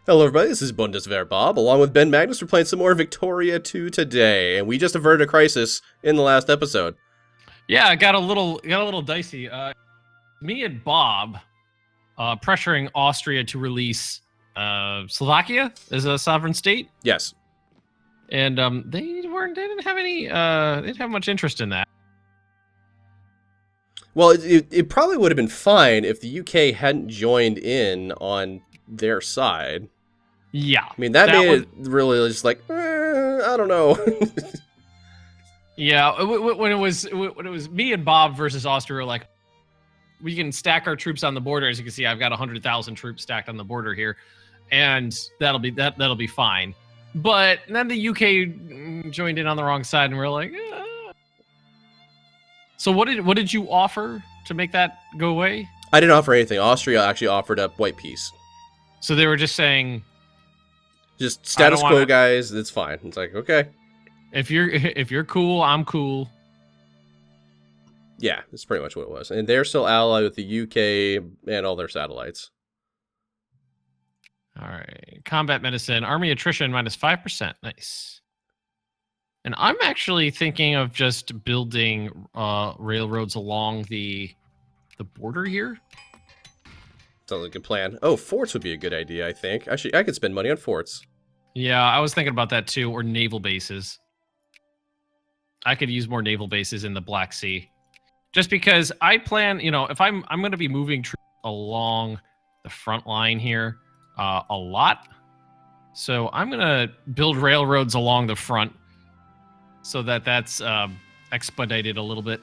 Hello everybody, this is Bundeswehr Bob. Along with Ben Magnus, we're playing some more Victoria 2 today, and we just averted a crisis in the last episode. Yeah, it got a little dicey. Me and Bob pressuring Austria to release Slovakia as a sovereign state. Yes. And they didn't have much interest in that. Well, it probably would have been fine if the UK hadn't joined in on their side. Yeah. I mean, that made it really just like, I don't know. Yeah, when it was me and Bob versus Austria, like, we can stack our troops on the border. As you can see, I've got 100,000 troops stacked on the border here, and that'll be fine. But then the UK joined in on the wrong side, and we're like, So what did you offer to make that go away? I didn't offer anything. Austria actually offered up white peace. So they were just saying, just status quo, guys. It's fine. It's like, okay. If you're cool, I'm cool. Yeah, that's pretty much what it was. And they're still allied with the UK and all their satellites. All right. Combat medicine, army attrition -5%. Nice. And I'm actually thinking of just building railroads along the border here. Sounds like a good plan. Oh, forts would be a good idea, I think. Actually, I could spend money on forts. Yeah, I was thinking about that too, or naval bases. I could use more naval bases in the Black Sea. Just because I plan, if I'm going to be moving troops along the front line here a lot. So I'm going to build railroads along the front so that's expedited a little bit.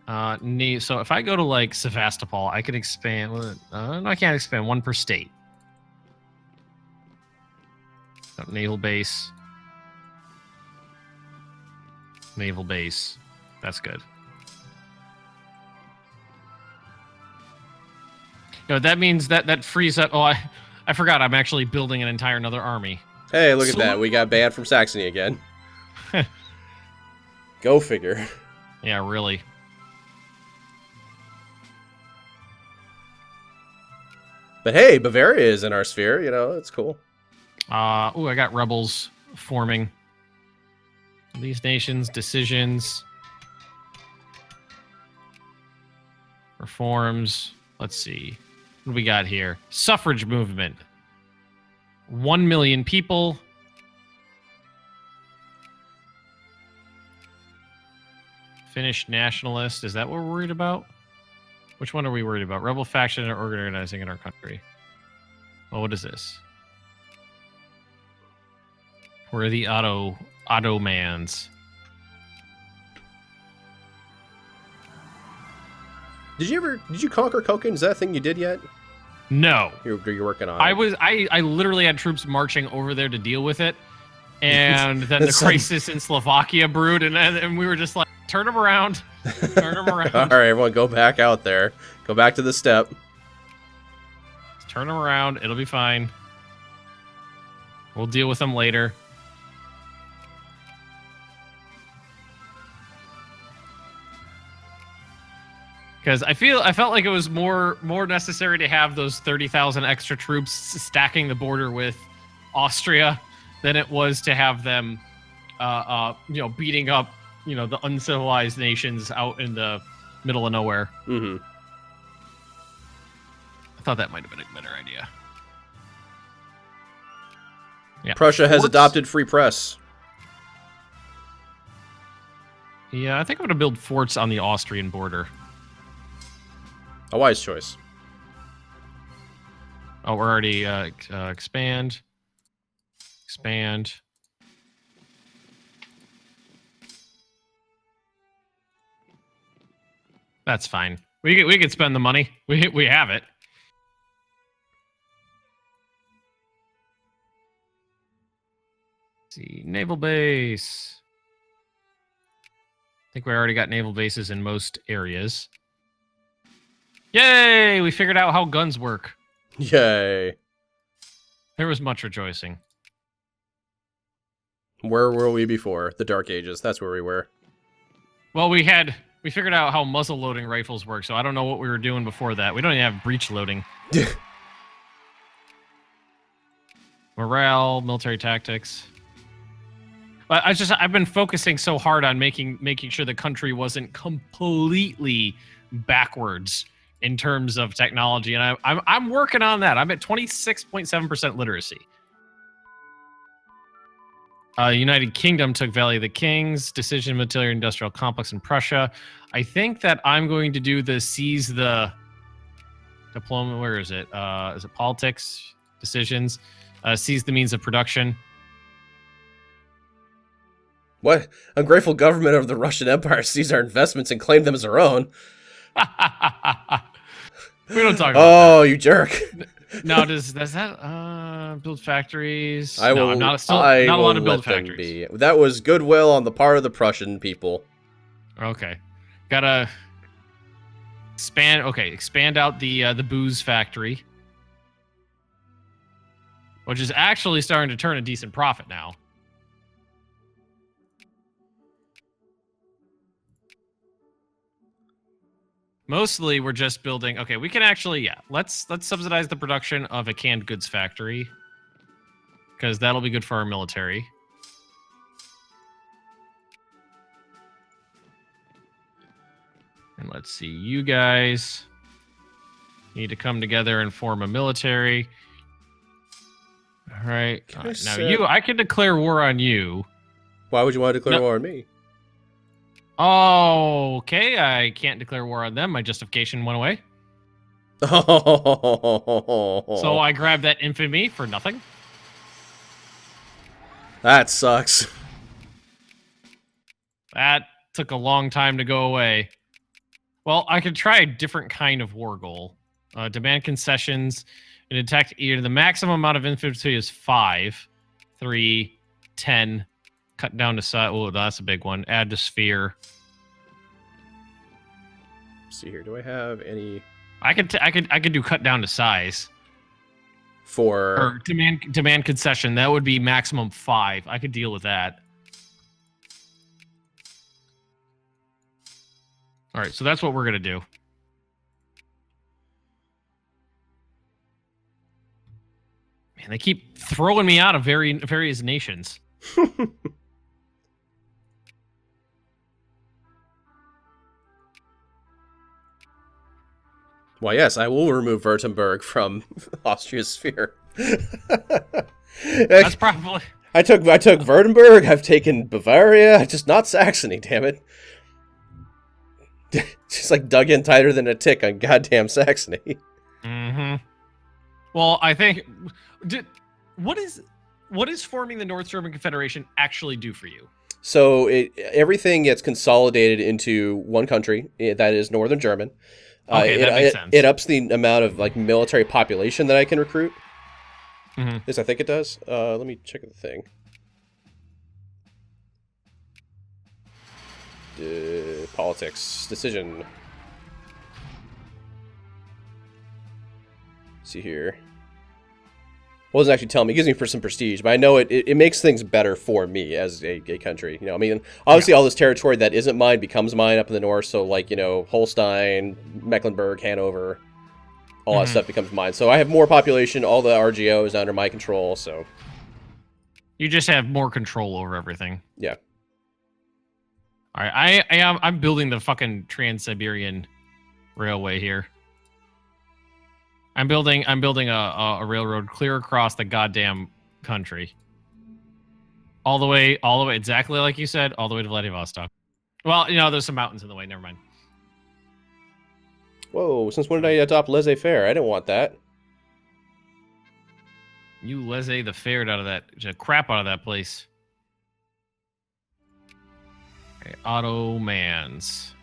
So if I go to like Sevastopol, I can expand. No, I can't expand. One per state. Naval base. Naval base. That's good. That means that frees up. Oh, I forgot. I'm actually building an entire another army. Hey, look at that. We got banned from Saxony again. Go figure. Yeah, really. But hey, Bavaria is in our sphere. It's cool. I got rebels forming. These nations, decisions, reforms. Let's see. What do we got here? Suffrage movement. 1 million people. Finnish nationalist. Is that what we're worried about? Which one are we worried about? Rebel faction or organizing in our country? Well, what is this? We're the Ottomans. Did you conquer Koken? Is that a thing you did yet? No. You're working on it. I literally had troops marching over there to deal with it. And then the crisis in Slovakia brewed, and we were just like, turn them around. Turn them around. All right, everyone, go back out there. Go back to the step. Just turn them around. It'll be fine. We'll deal with them later. Because I felt like it was more necessary to have those 30,000 extra troops stacking the border with Austria than it was to have them, beating up, the uncivilized nations out in the middle of nowhere. Mm-hmm. I thought that might have been a better idea. Yeah. Prussia has adopted free press. Yeah, I think I'm going to build forts on the Austrian border. A wise choice. Oh, we're already expand. Expand. That's fine. We could spend the money. We have it. Let's see, naval base. I think we already got naval bases in most areas. Yay! We figured out how guns work. Yay. There was much rejoicing. Where were we before? The Dark Ages. That's where we were. Well, we figured out how muzzle loading rifles work, so I don't know what we were doing before that. We don't even have breech loading. Morale, military tactics. But I've been focusing so hard on making sure the country wasn't completely backwards in terms of technology, and I'm working on that. I'm at 26.7% literacy. United Kingdom took Valley of the Kings, decision military industrial complex in Prussia. I think that I'm going to do the seize the diploma. Where is it? Is it politics decisions? Seize the means of production. What? Ungrateful government of the Russian Empire seized our investments and claimed them as their own. We don't talk about Oh, you jerk. Now, does that build factories? I will, not a lot of build factories. That was goodwill on the part of the Prussian people. Okay, gotta expand out the booze factory, which is actually starting to turn a decent profit now. Mostly, we're just building. Okay, we can actually, let's subsidize the production of a canned goods factory, because that'll be good for our military. And let's see, you guys need to come together and form a military. All right. Now I can declare war on you. Why would you want to declare war on me? Oh, okay. I can't declare war on them. My justification went away. So I grabbed that infamy for nothing. That sucks. That took a long time to go away. Well, I could try a different kind of war goal. Demand concessions and attack. The maximum amount of infantry is 5, 3, 10. Cut down to size. Oh, that's a big one. Add to sphere. Let's see here. Do I have any? I could do cut down to size. Or demand concession. That would be maximum 5. I could deal with that. All right, so that's what we're gonna do. Man, they keep throwing me out of various nations. Well, yes, I will remove Württemberg from Austria's sphere. That's probably. I took Württemberg. I've taken Bavaria. Just not Saxony. Damn it! Just like dug in tighter than a tick on goddamn Saxony. Mm-hmm. Well, I think. What is forming the North German Confederation actually do for you? So everything gets consolidated into one country. That is Northern German. Okay, that makes sense. It ups the amount of like military population that I can recruit. Mm-hmm. Yes, I think it does. Let me check the thing. Politics decision. Let's see here. Well, it doesn't actually tell me. It gives me for some prestige, but I know it makes things better for me as a country. You know, I mean, obviously all this territory that isn't mine becomes mine up in the north. So, like, you know, Holstein, Mecklenburg, Hanover, all that stuff becomes mine. So I have more population. All the RGO is under my control. So you just have more control over everything. Yeah. All right, I'm building the fucking Trans-Siberian Railway here. I'm building a railroad clear across the goddamn country. All the way, exactly like you said, all the way to Vladivostok. Well, you know, there's some mountains in the way, never mind. Whoa, since when did I adopt laissez-faire? I didn't want that. You laissez-the-faire out of that, crap out of that place. Okay, Ottomans.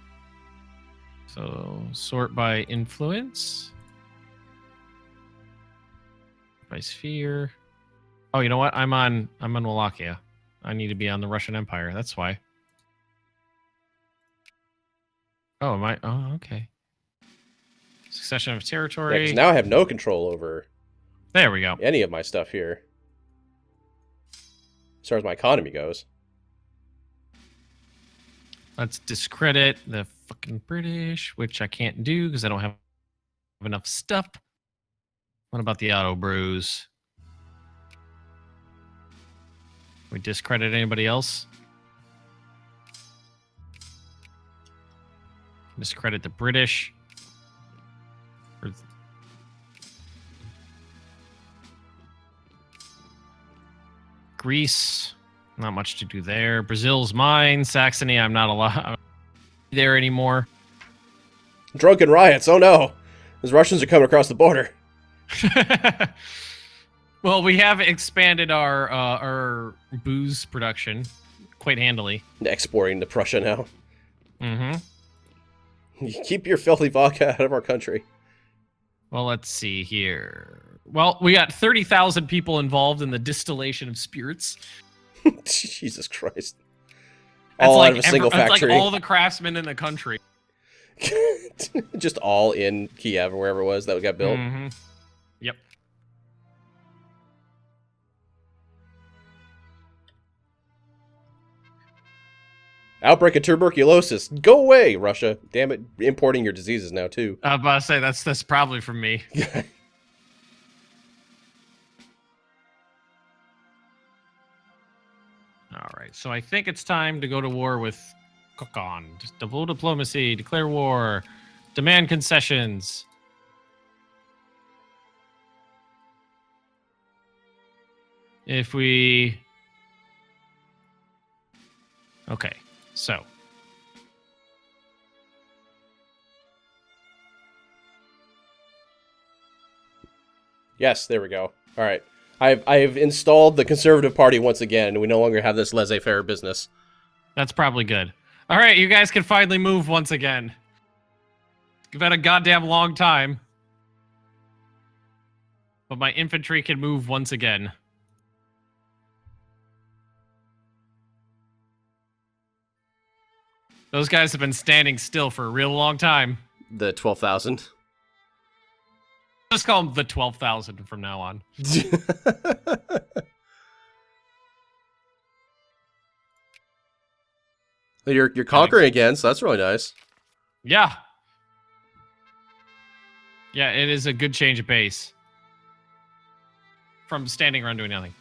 So, sort by influence. By sphere. Oh, you know what? I'm on Wallachia. I need to be on the Russian Empire. That's why. Oh, am I? Oh, okay. Succession of territory. Yeah, 'cause now I have no control over. There we go. Any of my stuff here, as far as my economy goes. Let's discredit the fucking British, which I can't do because I don't have enough stuff. What about the auto brews? We discredit anybody else? Discredit the British. Greece, not much to do there. Brazil's mine. Saxony, I'm not allowed there anymore. Drunken riots. Oh no, those Russians are coming across the border. Well, we have expanded our booze production quite handily. Exporting to Prussia now. Mm-hmm. Keep your filthy vodka out of our country. Well, let's see here. Well, we got 30,000 people involved in the distillation of spirits. Jesus Christ. That's All like out of a single that's factory. like all the craftsmen in the country. Just all in Kiev or wherever it was that got built. Mm-hmm. Yep. Outbreak of tuberculosis. Go away, Russia. Damn it, importing your diseases now too. I was about to say that's probably from me. All right, so I think it's time to go to war with Kokon. Just double diplomacy, declare war, demand concessions. If we... Okay, so... Yes, there we go. All right. I've installed the Conservative Party once again, and we no longer have this laissez-faire business. That's probably good. All right, you guys can finally move once again. You've had a goddamn long time. But my infantry can move once again. Those guys have been standing still for a real long time. The 12,000. Just call them the 12,000 from now on. You're conquering again, so that's really nice. Yeah. Yeah, it is a good change of pace. From standing around doing nothing.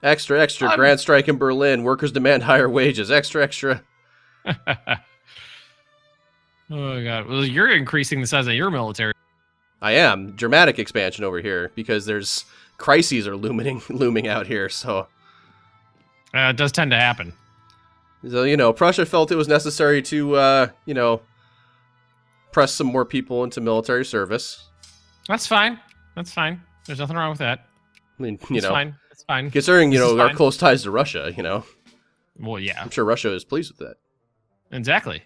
Extra, extra. Grand strike in Berlin. Workers demand higher wages. Extra, extra. Oh, my God. Well, you're increasing the size of your military. I am. Dramatic expansion over here because there's crises are looming out here, so... It does tend to happen. So, you know, Prussia felt it was necessary to, you know, press some more people into military service. That's fine. That's fine. There's nothing wrong with that. I mean, you It's know... fine. It's fine. Considering, you know, our close ties to Russia, you know. Well, yeah. I'm sure Russia is pleased with that. Exactly.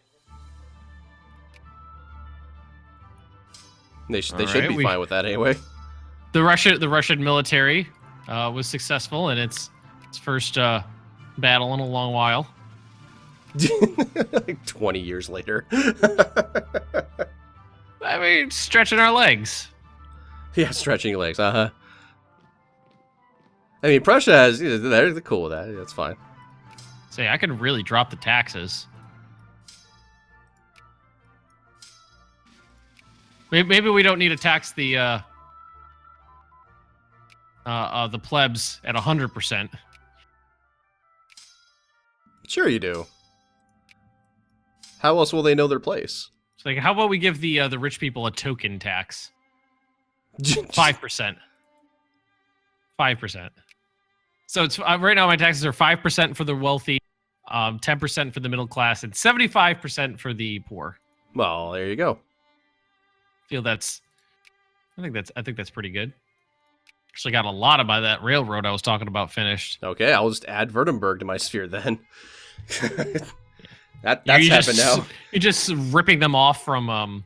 They should be fine with that anyway. The Russian military was successful in its first battle in a long while. Like 20 years later. I mean, stretching our legs. Yeah, stretching legs. I mean, Prussia has. They're cool with that. That's fine. Say, I could really drop the taxes. Maybe we don't need to tax the plebs at 100%. Sure, you do. How else will they know their place? It's like, how about we give the rich people a token tax? 5%. 5%. So it's right now my taxes are 5% for the wealthy, 10% for the middle class, and 75% for the poor. Well, there you go. I think that's pretty good. Actually got a lot of that railroad I was talking about finished. Okay, I'll just add Württemberg to my sphere then. That's happened now. You're just ripping them off from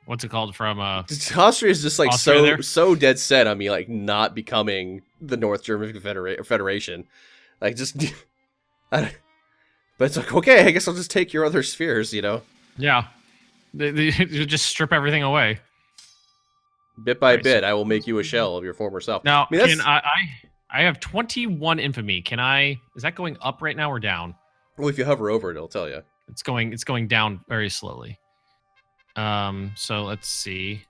what's it called, from Austria is just like Austria so dead set on me like not becoming the North German Federation. Like just but it's like, okay, I guess I'll just take your other spheres, you know. Yeah. They just strip everything away. Bit by bit, I will make you a shell of your former self. Now, I mean, I have 21 infamy. Is that going up right now or down? Well, if you hover over it, it'll tell you. It's going down very slowly. So let's see.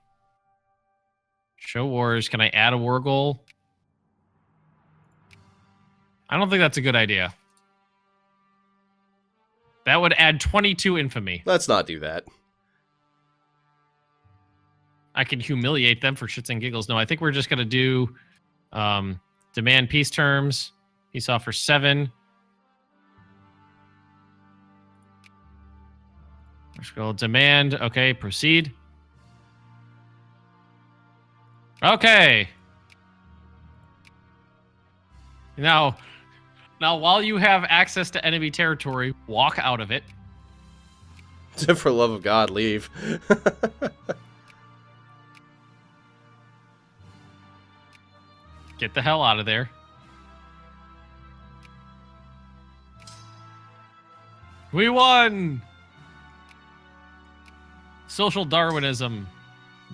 Show wars. Can I add a war goal? I don't think that's a good idea. That would add 22 infamy. Let's not do that. I can humiliate them for shits and giggles. No, I think we're just going to do demand peace terms. Peace offer 7. Let's go demand. Okay, proceed. Okay. Now, while you have access to enemy territory, walk out of it. For love of God, leave. Get the hell out of there. We won! Social Darwinism.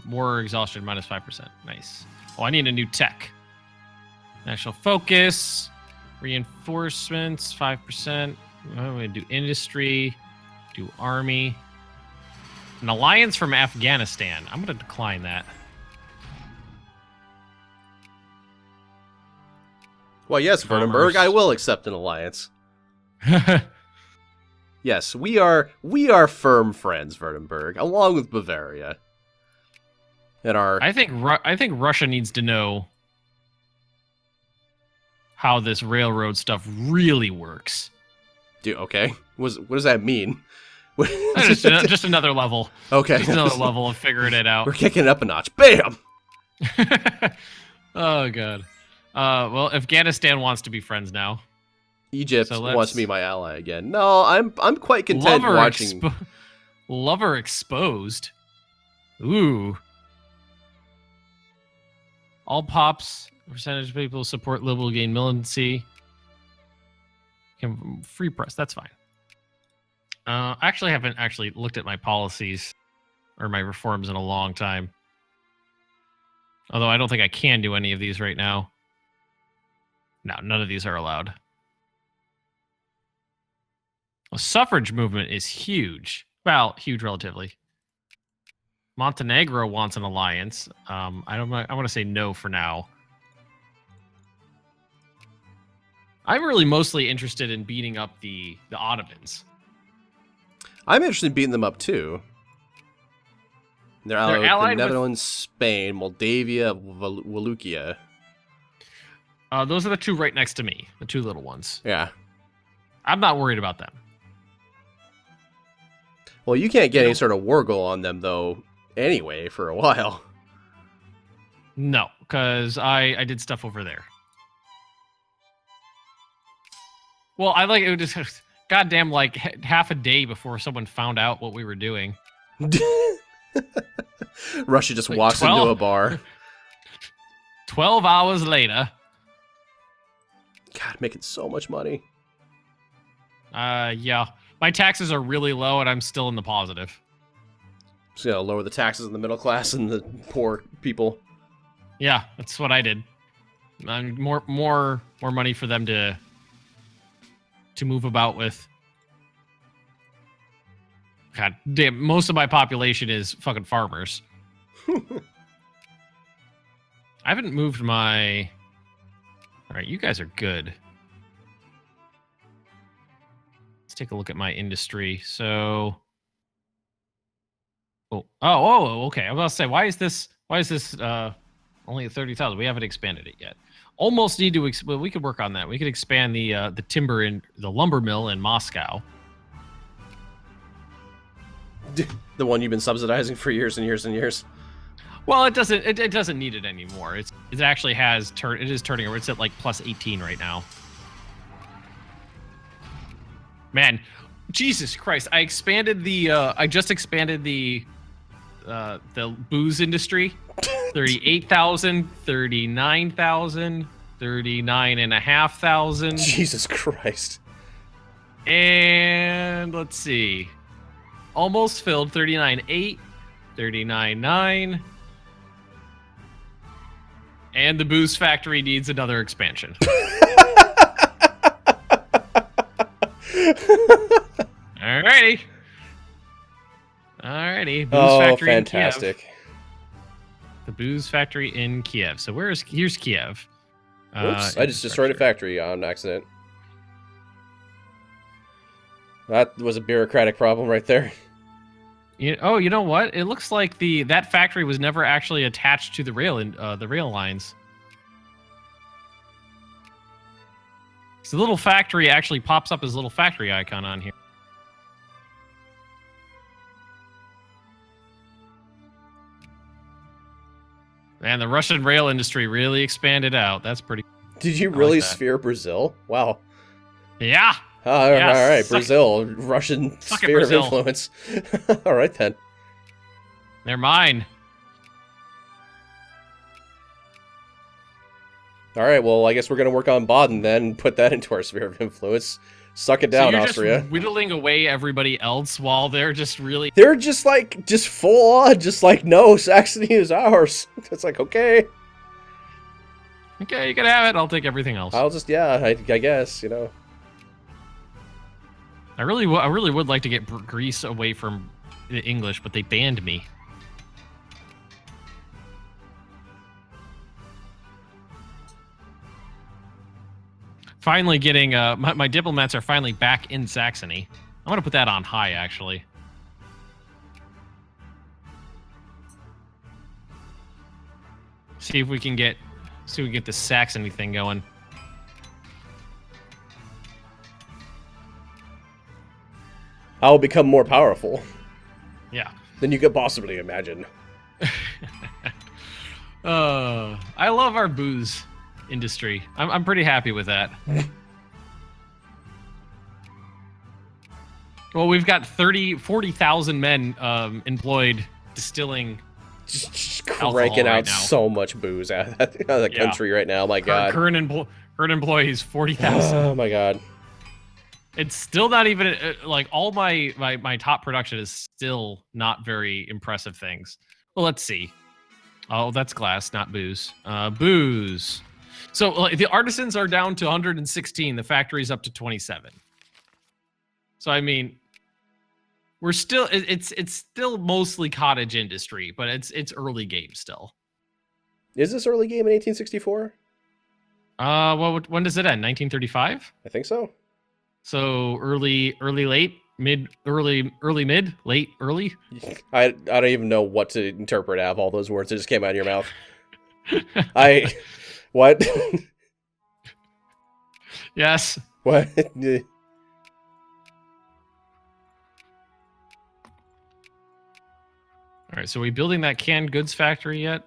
War exhaustion, minus 5%. Nice. Oh, I need a new tech. National focus. Reinforcements, 5%. I'm going to do industry. Do army. An alliance from Afghanistan. I'm going to decline that. Well, yes, Verdenberg, I will accept an alliance. Yes, we are firm friends, Verdenberg, along with Bavaria. And our I think Russia needs to know how this railroad stuff really works. Dude, okay. What does that mean? Just another level. Okay. Just another level of figuring it out. We're kicking it up a notch. Bam! Oh, God. Well, Afghanistan wants to be friends now. Egypt wants to be my ally again. No, I'm quite content watching. Lover exposed. Ooh. All pops. Percentage of people support liberal gain militancy. Free press. That's fine. I actually haven't looked at my policies or my reforms in a long time. Although I don't think I can do any of these right now. No, none of these are allowed. The suffrage movement is huge. Well, huge relatively. Montenegro wants an alliance. I want to say no for now. I'm really mostly interested in beating up the Ottomans. I'm interested in beating them up too. They're allied with the Netherlands, Spain, Moldavia, Wallachia. Those are the two right next to me, the two little ones. Yeah. I'm not worried about them. Well, you can't get any sort of war goal on them, though, anyway, for a while. No, because I did stuff over there. Well, it would just, goddamn, like, half a day before someone found out what we were doing. Russia just walks into a bar. 12 hours later. God, making so much money. Yeah. My taxes are really low, and I'm still in the positive. Just gonna lower the taxes on the middle class and the poor people. Yeah, that's what I did. More money for them to move about with. God damn, most of my population is fucking farmers. I haven't moved my... Alright, you guys are good. Let's take a look at my industry. So... Oh, okay. I was about to say, why is this only at 30,000? We haven't expanded it yet. Almost need to... Well, we could work on that. We could expand the timber in the lumber mill in Moscow. The one you've been subsidizing for years and years and years. Well, it doesn't need it anymore. It actually has it is turning over. It's at like plus 18 right now. Man, Jesus Christ! I just expanded the booze industry. 38,000, 39,000, 39,500. Jesus Christ! And let's see. Almost filled 39.8, 39.9. And the booze factory needs another expansion. Alrighty. Booze factory fantastic. in Kiev. The booze factory in Kiev. So here's Kiev. Oops, I just destroyed a factory on accident. That was a bureaucratic problem right there. You know what? It looks like that factory was never actually attached to the rail lines. So the little factory actually pops up as a little factory icon on here. Man, the Russian rail industry really expanded out. That's pretty. Did you really sphere Brazil? Wow. Yeah. All right, Brazil, Russian sphere of influence. All right, then. They're mine. All right, well, I guess we're going to work on Baden then and put that into our sphere of influence. Suck it down, Austria. Just whittling away everybody else while they're just really... They're just full on, just like, no, Saxony is ours. It's like, okay. Okay, you can have it. I'll take everything else. I'll just, yeah, I guess, you know. I really would like to get Greece away from the English, but they banned me. Finally getting, my diplomats are finally back in Saxony. I'm going to put that on high, actually. See if we can get the Saxony thing going. I will become more powerful. Yeah. Than you could possibly imagine. I love our booze industry. I'm pretty happy with that. Well, we've got 40,000 men employed distilling, just cranking out so much booze out of the country right now. My God. Current employees 40,000. Oh my God. It's still not even like all my top production is still not very impressive things. Well, let's see. Oh, that's glass, not booze. Booze. So the artisans are down to 116. The factory's up to 27. So I mean, we're still it's still mostly cottage industry, but it's early game still. Is this early game in 1864? Well, when does it end? 1935? I think so. So early, late, mid, early, mid, late, early. I don't even know what to interpret out of all those words that just came out of your mouth. What? Yes. What? All right. So are we building that canned goods factory yet?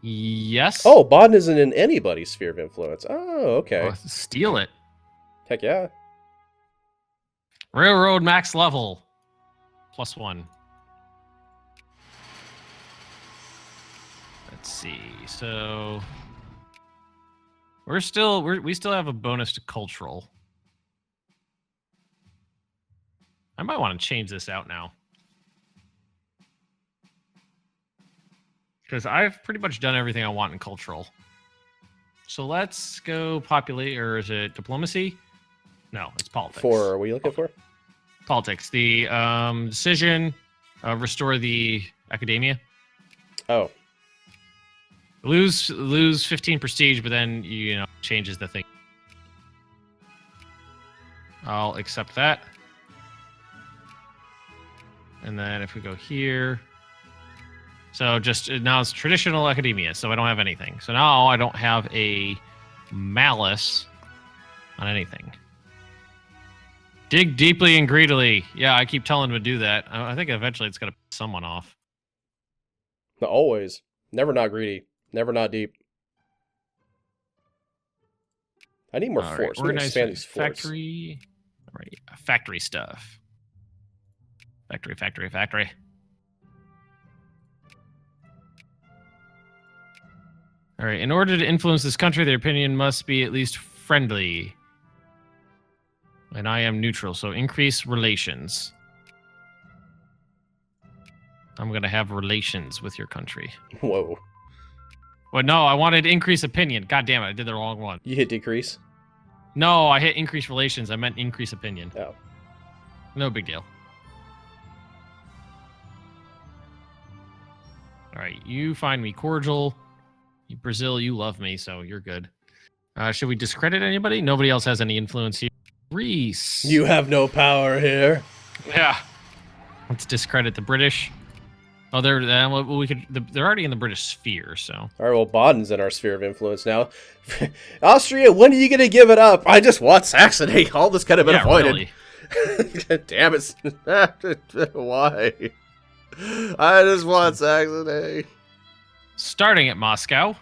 Yes. Oh, Baden isn't in anybody's sphere of influence. Oh, okay. Oh, steal it. Heck yeah. Railroad max level. +1. Let's see. So we still have a bonus to cultural. I might want to change this out now. Because I've pretty much done everything I want in cultural. So let's go populate, or is it diplomacy? No, it's politics. What are you looking for? Politics. The decision, restore the academia. Oh. Lose 15 prestige, but then changes the thing. I'll accept that. And then if we go here, so just now it's traditional academia, so I don't have anything. So now I don't have a malice on anything. Dig deeply and greedily. Yeah, I keep telling him to do that. I think eventually it's going to piss someone off. Always. Never not greedy. Never not deep. I need more force. We're going to expand these forts. Factory. All right, factory stuff. Factory. All right, in order to influence this country, their opinion must be at least friendly. And I am neutral, so increase relations. I'm going to have relations with your country. Whoa. Well, no, I wanted increase opinion. God damn it, I did the wrong one. You hit decrease? No, I hit increase relations. I meant increase opinion. Oh. No big deal. All right, you find me cordial. Brazil, you love me, so you're good. Should we discredit anybody? Nobody else has any influence here. Greece. You have no power here. Yeah. Let's discredit the British. Oh, they're already in the British sphere, so. All right, well, Baden's in our sphere of influence now. Austria, when are you going to give it up? I just want Saxony. All this could have been avoided. Really. Damn it. Why? I just want Saxony. Starting at Moscow.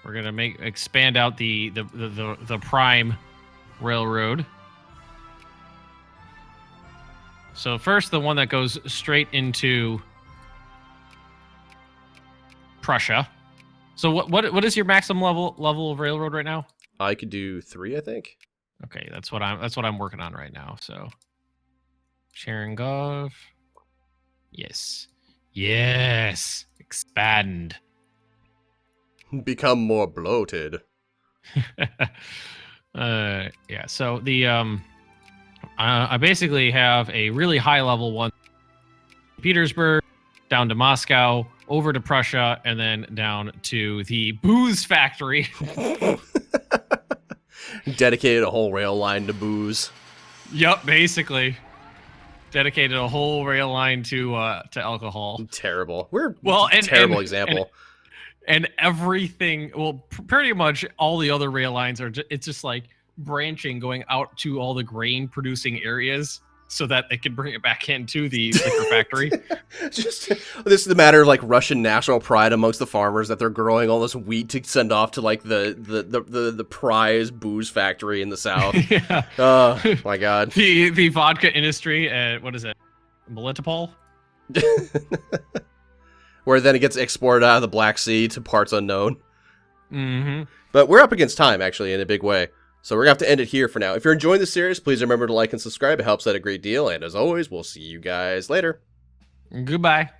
We're gonna expand out the prime railroad. So first, the one that goes straight into Prussia. So what is your maximum level of railroad right now? I could do 3, I think. Okay, that's what I'm working on right now. So Cherengov. Yes. Yes. Expand. Become more bloated. Yeah, so the I basically have a really high level one, Petersburg, down to Moscow, over to Prussia, and then down to the booze factory. Dedicated a whole rail line to booze. Yep, basically. Dedicated a whole rail line to alcohol. Terrible. We're terrible example. And everything, well, pretty much all the other rail lines are it's just like branching, going out to all the grain producing areas so that they can bring it back into the liquor factory. This is the matter of like Russian national pride amongst the farmers that they're growing all this wheat to send off to like the prize booze factory in the south. Yeah. Oh my god. The vodka industry at what is it? Melitopol? Where then it gets exported out of the Black Sea to parts unknown. Mm-hmm. But we're up against time, actually, in a big way. So we're going to have to end it here for now. If you're enjoying the series, please remember to like and subscribe. It helps out a great deal. And as always, we'll see you guys later. Goodbye.